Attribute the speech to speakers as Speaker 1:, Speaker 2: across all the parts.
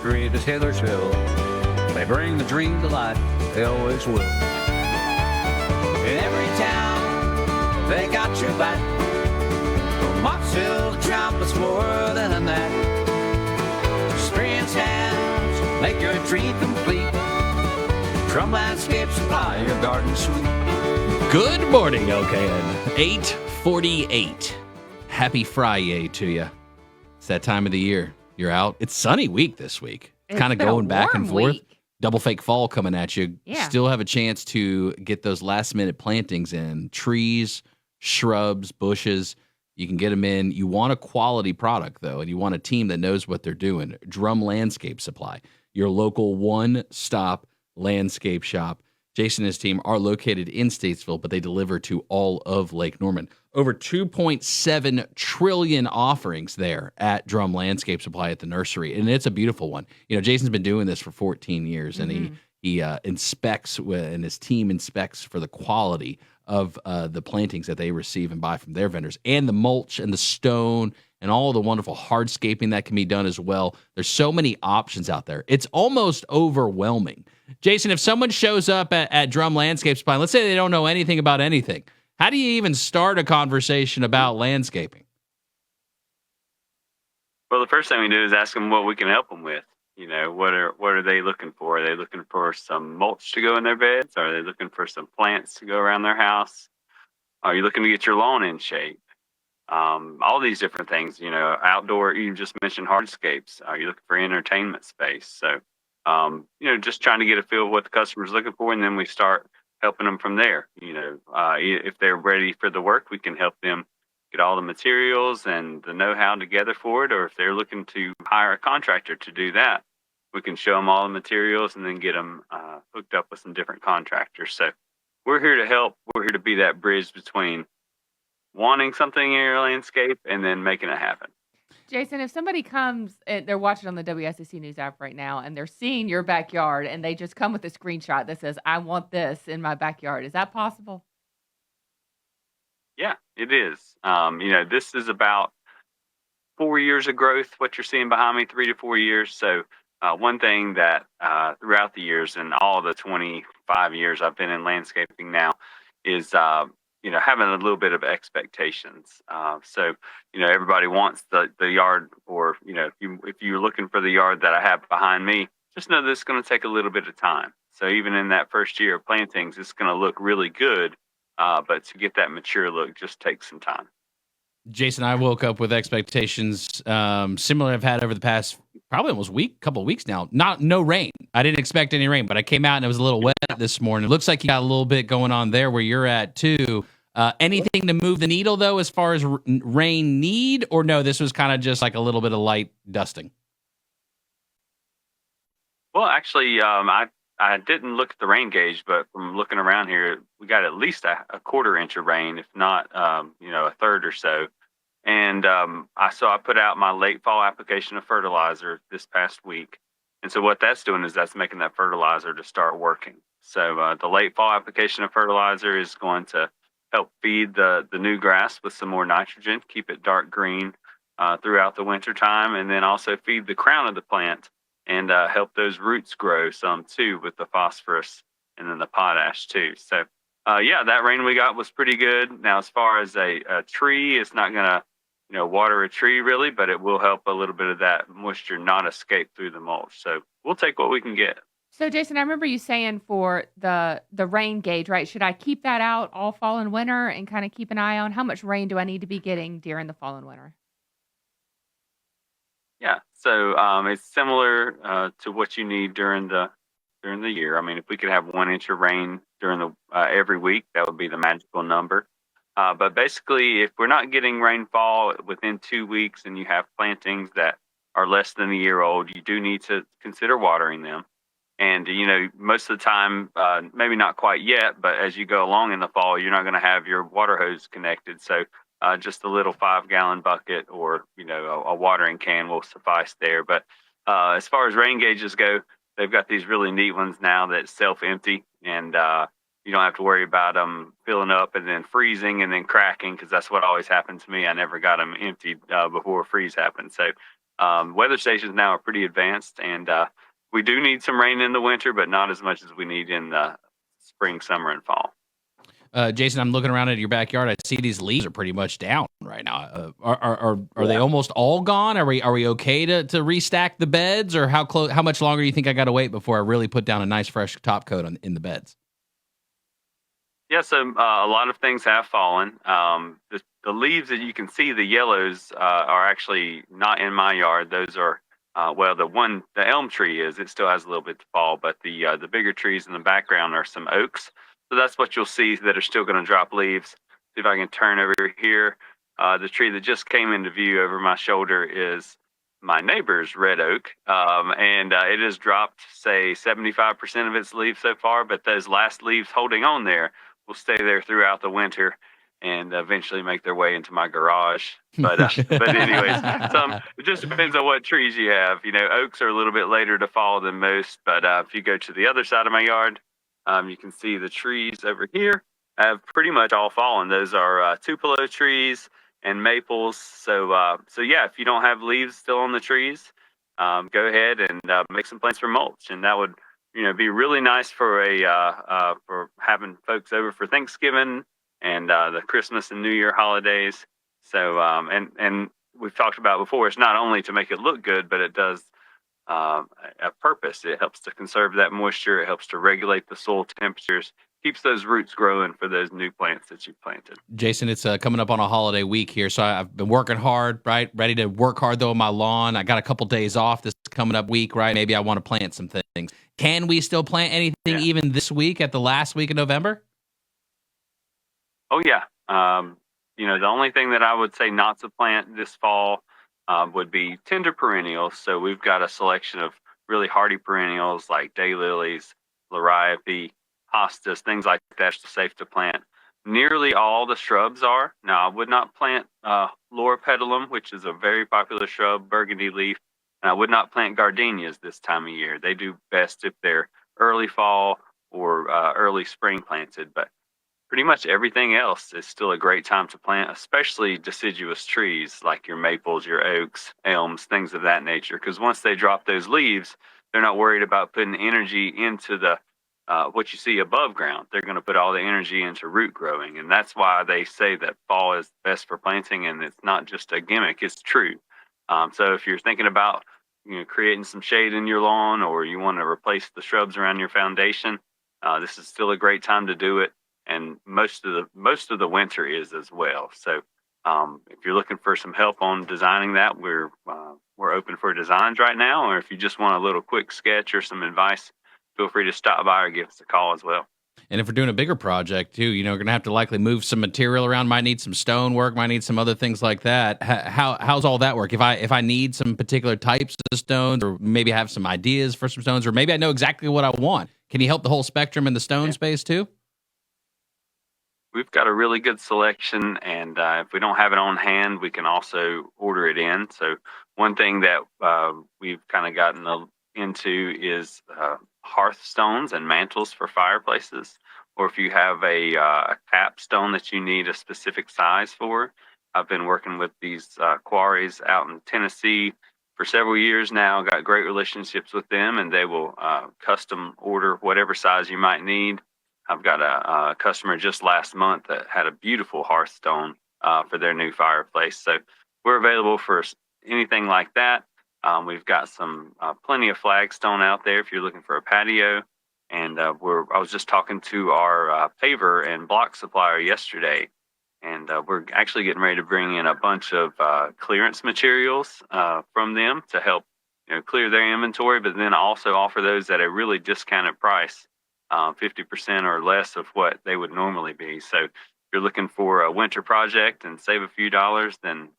Speaker 1: street is Hillersville. They bring the dream to life, they always will. In every town, they got your back. From Moxville to Trumpet's more than a map. Experience hands, make your dream complete. Drum Landscape Supply, your garden suite.
Speaker 2: Good morning, LKN. 8:48. Happy Friday to you. It's that time of the year. You're out. It's sunny week this week. It's kind of going back and forth.
Speaker 3: Week.
Speaker 2: Double fake fall coming at you.
Speaker 3: Yeah.
Speaker 2: Still have a chance to get those last minute plantings in. Trees, shrubs, bushes. You can get them in. You want a quality product, though, and you want a team that knows what they're doing. Drum Landscape Supply, your local one-stop landscape shop. Jason and his team are located in Statesville, but they deliver to all of Lake Norman. Over 2.7 trillion offerings there at Drum Landscape Supply at the nursery, and it's a beautiful one. You know, Jason's been doing this for 14 years, and he inspects and his team inspects for the quality of the plantings that they receive and buy from their vendors, and the mulch and the stone and all the wonderful hardscaping that can be done as well. There's so many options out there. It's almost overwhelming. Jason, if someone shows up at Drum Landscape Supply, let's say they don't know anything about anything, how do you even start a conversation about landscaping?
Speaker 4: Well, the first thing we do is ask them what we can help them with. You know, what are they looking for? Are they looking for some mulch to go in their beds? Are they looking for some plants to go around their house? Are you looking to get your lawn in shape? All these different things, you know, outdoor, you just mentioned hardscapes. Are you looking for entertainment space? So, you know, just trying to get a feel of what the customer's looking for, and then we start helping them from there. You know, if they're ready for the work, we can help them get all the materials and the know-how together for it, or if they're looking to hire a contractor to do that, we can show them all the materials and then get them hooked up with some different contractors. So we're here to help. We're here to be that bridge between wanting something in your landscape and then making it happen.
Speaker 3: Jason, if somebody comes, they're watching on the WSSC News app right now, and they're seeing your backyard, and they just come with a screenshot that says, I want this in my backyard. Is that possible?
Speaker 4: Yeah, it is. You know, this is about 4 years of growth, what you're seeing behind me, 3 to 4 years. So one thing that throughout the years and all the 25 years I've been in landscaping now is, you know, having a little bit of expectations. So, you know, everybody wants the yard, or, you know, if you're looking for the yard that I have behind me, just know that it's going to take a little bit of time. So even in that first year of plantings, it's going to look really good. But to get that mature look just takes some time.
Speaker 2: Jason, I woke up with expectations similar I've had over the past probably almost couple of weeks now. No rain. I didn't expect any rain, but I came out and it was a little wet this morning. It looks like you got a little bit going on there where you're at too. Anything to move the needle though, as far as rain need, or no? This was kind of just like a little bit of light dusting.
Speaker 4: Well, actually, I didn't look at the rain gauge, but from looking around here, we got at least a quarter inch of rain, if not, you know, a third or so. And I put out my late fall application of fertilizer this past week. And so what that's doing is that's making that fertilizer to start working. So the late fall application of fertilizer is going to help feed the new grass with some more nitrogen, keep it dark green throughout the winter time, and then also feed the crown of the plant and help those roots grow some too with the phosphorus and then the potash too. So yeah, that rain we got was pretty good. Now, as far as a tree, it's not going to, you know, water a tree really, but it will help a little bit of that moisture not escape through the mulch. So we'll take what we can get.
Speaker 3: So, Jason, I remember you saying for the rain gauge, right? Should I keep that out all fall and winter and kind of keep an eye on how much rain do I need to be getting during the fall and winter?
Speaker 4: Yeah, so it's similar to what you need during the year. I mean, if we could have 1 inch of rain during the every week, that would be the magical number. But basically, if we're not getting rainfall within 2 weeks and you have plantings that are less than a year old, you do need to consider watering them. And, you know, most of the time, maybe not quite yet, but as you go along in the fall, you're not going to have your water hose connected. So just a little 5-gallon bucket or, you know, a watering can will suffice there. But as far as rain gauges go, they've got these really neat ones now that self-empty, and you don't have to worry about them filling up and then freezing and then cracking, because that's what always happened to me. I never got them emptied before a freeze happened. So weather stations now are pretty advanced, and we do need some rain in the winter, but not as much as we need in the spring, summer, and fall.
Speaker 2: Jason, I'm looking around at your backyard. I see these leaves are pretty much down right now. Are they almost all gone? Are we okay to restack the beds, or how much longer do you think I got to wait before I really put down a nice fresh top coat in the beds?
Speaker 4: Yeah, so a lot of things have fallen. The leaves that you can see, the yellows, are actually not in my yard. Those are the elm tree is. It still has a little bit to fall, but the bigger trees in the background are some oaks. So that's what you'll see that are still going to drop leaves. See if I can turn over here. The tree that just came into view over my shoulder is my neighbor's red oak, and it has dropped, say, 75% of its leaves so far, but those last leaves holding on there will stay there throughout the winter and eventually make their way into my garage. But anyways, it just depends on what trees you have. Oaks are a little bit later to fall than most, but if you go to the other side of my yard, you can see the trees over here have pretty much all fallen. Those are Tupelo trees and maples. So yeah, if you don't have leaves still on the trees, go ahead and make some plants for mulch, and that would be really nice for for having folks over for Thanksgiving and the Christmas and New Year holidays. So and we've talked about before, it's not only to make it look good, but it does a purpose. It helps to conserve that moisture. It helps to regulate the soil temperatures, keeps those roots growing for those new plants that you've planted.
Speaker 2: Jason, it's coming up on a holiday week here, so I've been working hard, right? Ready to work hard, though, on my lawn. I got a couple days off this coming up week, right? Maybe I want to plant some things. Can we still plant anything even this week at the last week of November?
Speaker 4: Oh, yeah. The only thing that I would say not to plant this fall would be tender perennials. So we've got a selection of really hardy perennials like daylilies, liriope, hostas, things like that are safe to plant. Nearly all the shrubs are. Now, I would not plant loropetalum, which is a very popular shrub, burgundy leaf, and I would not plant gardenias this time of year. They do best if they're early fall or early spring planted, but pretty much everything else is still a great time to plant, especially deciduous trees like your maples, your oaks, elms, things of that nature. Because once they drop those leaves, they're not worried about putting energy into the what you see above ground. They're going to put all the energy into root growing, and that's why they say that fall is best for planting. And it's not just a gimmick; it's true. So if you're thinking about creating some shade in your lawn, or you want to replace the shrubs around your foundation, this is still a great time to do it. And most of the winter is as well. So if you're looking for some help on designing that, we're open for designs right now. Or if you just want a little quick sketch or some advice, feel free to stop by or give us a call as well.
Speaker 2: And if we're doing a bigger project too, we're going to have to likely move some material around. Might need some stone work. Might need some other things like that. How's all that work? If I need some particular types of stones, or maybe have some ideas for some stones, or maybe I know exactly what I want, can you help the whole spectrum in the stone space too?
Speaker 4: We've got a really good selection, and if we don't have it on hand, we can also order it in. So one thing that we've kind of gotten into is hearthstones and mantles for fireplaces, or if you have a capstone that you need a specific size for. I've been working with these quarries out in Tennessee for several years now, got great relationships with them, and they will custom order whatever size you might need. I've got a customer just last month that had a beautiful hearthstone for their new fireplace. So we're available for anything like that. We've got some plenty of flagstone out there if you're looking for a patio. And I was just talking to our paver and block supplier yesterday, and we're actually getting ready to bring in a bunch of clearance materials from them to help clear their inventory, but then also offer those at a really discounted price. 50% or less of what they would normally be. So if you're looking for a winter project and save a few dollars, then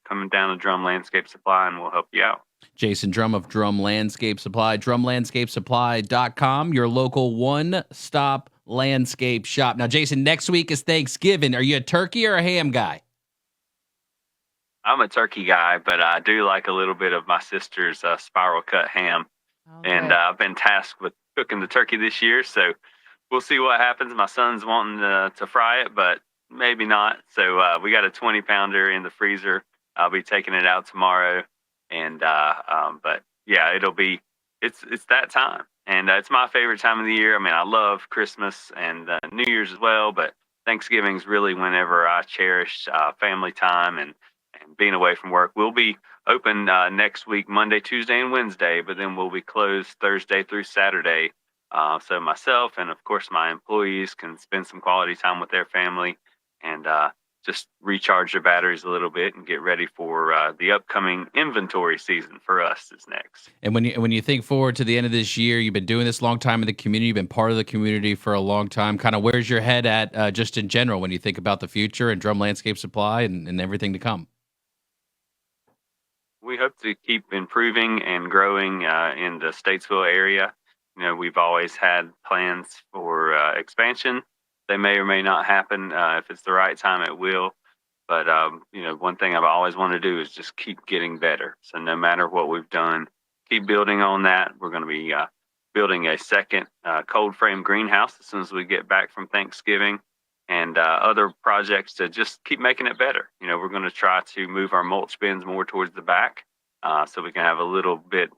Speaker 4: come down to Drum Landscape Supply and we'll help you out.
Speaker 2: Jason Drum of Drum Landscape Supply, drumlandscapesupply.com, your local one-stop landscape shop. Now, Jason, next week is Thanksgiving. Are you a turkey or a ham guy?
Speaker 4: I'm a turkey guy, but I do like a little bit of my sister's spiral cut ham. Okay. And I've been tasked with cooking the turkey this year, so we'll see what happens. My son's wanting to fry it, but maybe not. So we got a 20-pounder in the freezer. I'll be taking it out tomorrow And but yeah, it's that time, and it's my favorite time of the year. I mean, I love Christmas and New Year's as well, but Thanksgiving's really whenever I cherish family time and being away from work. We'll be open next week, Monday, Tuesday, and Wednesday, but then we'll be closed Thursday through Saturday. So myself and, of course, my employees can spend some quality time with their family and just recharge their batteries a little bit and get ready for the upcoming inventory season for us is next.
Speaker 2: And when you think forward to the end of this year, you've been doing this a long time in the community. You've been part of the community for a long time. Kind of where's your head at just in general when you think about the future and Drum Landscape Supply and everything to come?
Speaker 4: We hope to keep improving and growing in the Statesville area. You know, we've always had plans for expansion. They may or may not happen. If it's the right time, it will. But, you know, one thing I've always wanted to do is just keep getting better. So no matter what we've done, keep building on that. We're going to be building a second cold frame greenhouse as soon as we get back from Thanksgiving, and other projects to just keep making it better. You know, we're going to try to move our mulch bins more towards the back so we can have a little bit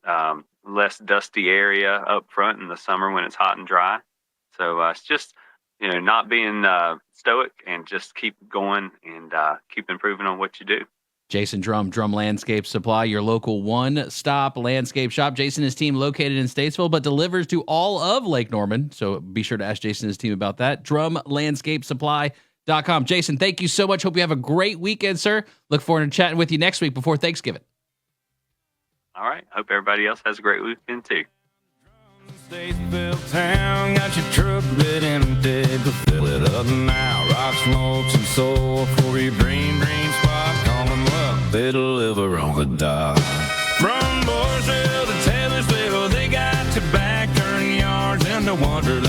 Speaker 4: less dusty area up front in the summer when it's hot and dry. So it's just, you know, not being stoic and just keep going and keep improving on what you do.
Speaker 2: Jason Drum, Drum Landscape Supply, your local one-stop landscape shop. Jason and his team located in Statesville, but delivers to all of Lake Norman. So be sure to ask Jason and his team about that. DrumLandscapeSupply.com. Jason, thank you so much. Hope you have a great weekend, sir. Look forward to chatting with you next week before Thanksgiving.
Speaker 4: All right. Hope everybody else has a great weekend, too.
Speaker 5: Statesville town, got your truck bed empty, but fill it up now. Rocks, mulch, and soil for your green spot. Call them up, they deliver on the dot. From Mooresville to Taylorsville, they got your back, turn yards into Wonderland.